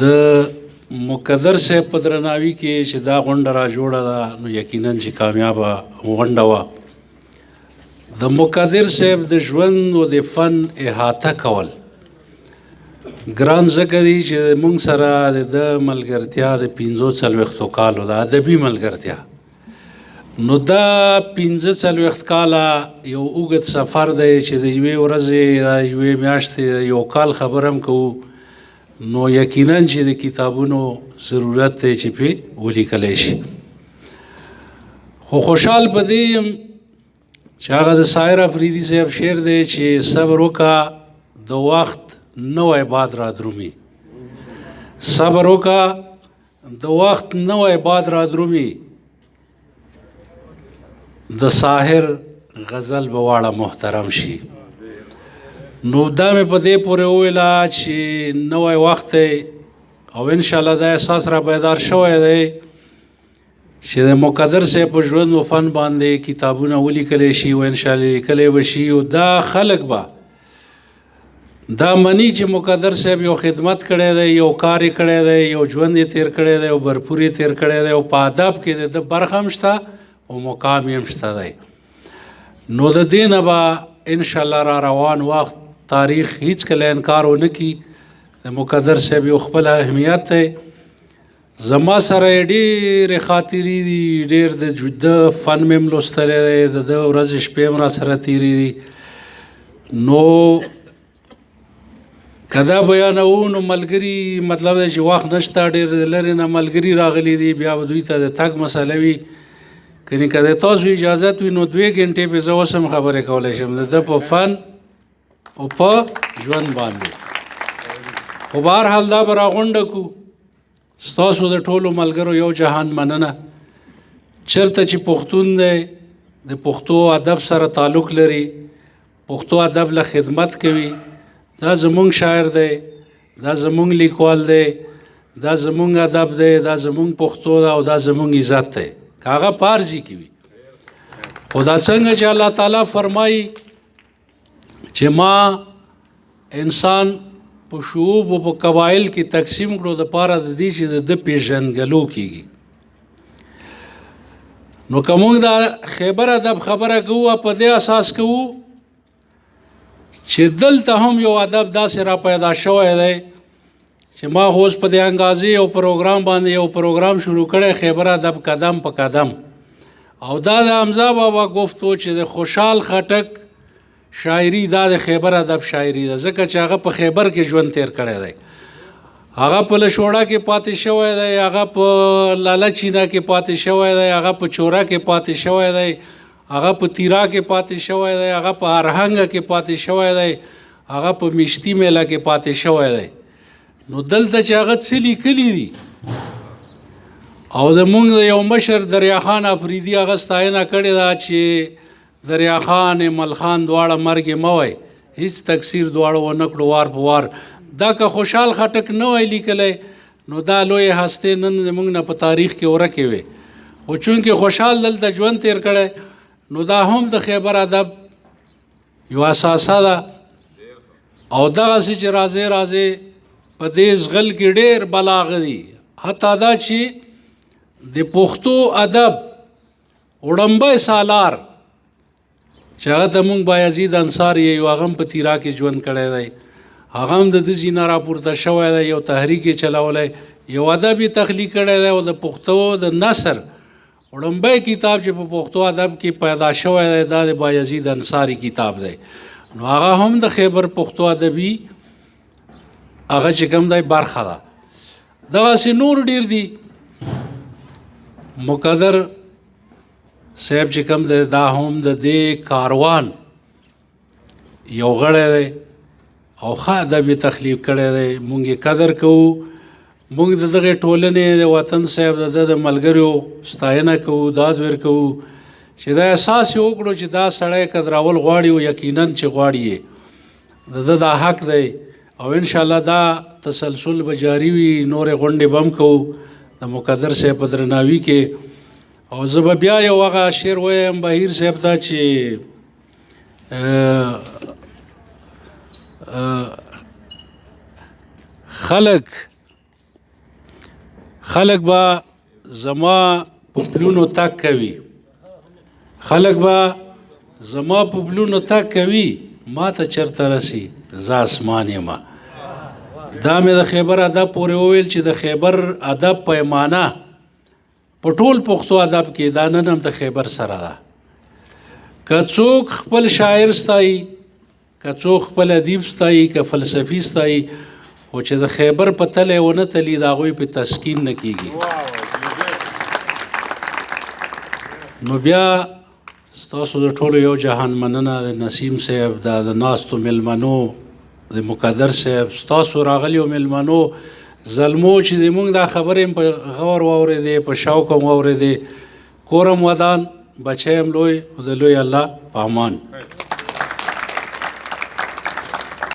د مقدر صاحب په درناوي کې چې دا غونډه را جوړه ده نو یقینا چې کامیابه غونډه وه. د مقدر صاحب د ژوند او د فن احاطه کول ګران ځکه دی چې موږ سره د ملګرتیا د 45 کالو د ادبي ملګرتیا، نو دا 45 کاله یو اوږد سفر دی چې د یوې ورځې د یوې میاشتې یو کال خبر هم کوو، نو یقینا چې د کتابونو ضرورت دی چې پې ولیکلی شي. خو خوشحال په دې یم چې هغه د ساحر افریدي صاحب شعر دی چې صبر وکړه د وخت نوی باد را درومي، صبر وکړه د وخت نوی باد را درومي، د ساحر غزل به واړه محترم شي. نو دا مې په دې پورې وویله چې نوی وخت دی او انشاءالله دا احساس را بیدار شوی دی چې د مقدر صاحب په ژوند و فن باندې کتابونه ولیکلی شي او انشاءالله لیکلی به شي، او دا خلک به دا مني چې مقدر صاحب یو خدمت کړی دی، یو کار یې کړی دی، یو ژوند یې تیر کړی دی او برپور یې تیر کړی دی او په ادب کې د برخه هم شته او مقام یې هم شته دی. نو د دې نه به انشاءالله را روان وخت تاریخ هیڅکله انکار ونه کړي. د مقدر صاحب یو خپل اهمیت دی، زما سره یې ډېرې خاطرې دي، ډېر د فن مې هم لوستلی دی، د ده ورځې شپې هم را سره تېرې دي. نو که دا بیانوو نو ملګري مطلب دی چې وخت نشته، ډېر لرې نه ملګري راغلي دي، بیا به دوی ته د تګ مسله وي. کنی که د تاسو اجازت وي نو 2 ګنټې پې زه اوس هم خبرې کولی شم د ده په فن او په ژوند باندې. خو بهرحال دا به راغونډه کړو. ستاسو د ټولو ملګرو یو جهان مننه. چېرته چې پښتون دی د پښتو ادب سره تعلق لري، پښتو ادب له خدمت کوي، دا زمونږ شاعر دی، دا زمونږ لیکوال دی، دا زمونږ ادب دی، دا زمونږ پښتو ده او دا زمونږ عزت دی، که هغه په هر ځای کې وي. خو دا څنګه چې الله تعالی فرمایي چې ما انسان په شعوب او په قبایل کې تقسیم کړو دپاره د دې چې د ده پېژندګلو کېږي. نو که موږ د خیبر ادب خبره کوو په دې اساس کوو چې دلته هم یو ادب داسې را پیدا شوی دی چې ما اوس په دې انګازې یو پروګرام باندې یو پروګرام شروع کړی خیبر ادب قدم په قدم، او دا د حمزه بابا گفتو چې د خوشحال خټک شاعري دا د خیبر ادب شاعري ده، ځکه چې هغه په خیبر کې ژوند تیر کړی دی، هغه په لشوړه کې پاتې شوی دی، هغه په لاله چینا کې پاتې شوی دی، هغه په چوره کې پاتې شوی دی، هغه په تیرا کې پاتې شوی دی، هغه په ارهنګه کې پاتې شوی دی، هغه په میشتي میله کې پاتې شوی دی. نو دلته چې هغه څه لیکلي دي او د مونږ د یو مشر دریاخان افریدي هغه ستاینه کړې ده چې دریاخان ملخان دواړه مرګ مه وای، هیڅ تکثیر دواړه ونه کړو وار په وار. دا که خوشحال خټک نه وای لیکلی نو دا لویې هستې نن زموږ نه په تاریخ کې ورکې وې، خو چونکې خوشحال دلته ژوند تیر کړی نو دا هم د خیبر ادب یو اساسه ده. او دغسې چې راځې راځې په دې زغل کې ډېر بلاغه دي، حتی دا چې د پښتو ادب وړومبی سالار چې هغه ته مونږ بایزید انصار یو، هغه هم په تیرا کې ژوند کړی دی، هغه هم د ده ځینه راپورته شوی دی، یو تحریک یې چلولی، یو ادب یې تخلیق کړی دی او د پښتو د نثر وړومبی کتاب چې په پښتو ادب کې پیدا شوی دی دا د بایزید انصاري کتاب دی. نو هغه هم د خیبر پښتو ادبي هغه چې کوم دی برخه ده. دغسې نور ډېر دي. مقدر صاحب چې کوم دی دا هم د دې کاروان یو غړی دی او ښه ادب یې تخلیق کړی دی، مونږ یې قدر کوو، مونږ د دغې ټولنې د وطن صاحب د ده د ملګریو ستاینه کوو، داد ورکوو چې دا احساس یې وکړو چې دا سړی قدرول غواړي او یقینا چې غواړي یې د ده دا حق دی. او انشاءالله دا تسلسل به جاري وي، نورې غونډې به هم کوو د مقدر صاحب په درناوي کې. او زه به بیا یو هغه شعر ویم بهیر صاحب ته چې خلق خلک به زما په پلونو تګ کوي، خلک به زما په پلونو تګ کوي، ما ته چېرته رسي زه اسمان یم. دا مې د خیبر ادب پورې وویل چې د خیبر ادب پیمانه په ټول پښتو ادب کې دا نن هم د خیبر سره ده. که څوک خپل شاعر ستایي، که څوک خپل ادیب ستایي، که فلسفي ستایي، خو چې د خیبر په تلی ونه تلي د هغوی په تسکین نه کېږي. نو بیا ستاسو د ټولو یو جهان مننه د نسیم صاحب، د ناستو میلمنو، د مقدر صاحب، ستاسو راغلیو میلمنو، زلمو چې زموږ دا خبرې په غور واورېدې، په شوق هم واورېدې. کور هم ودان، بچی هم لوی، د لوی الله په امان.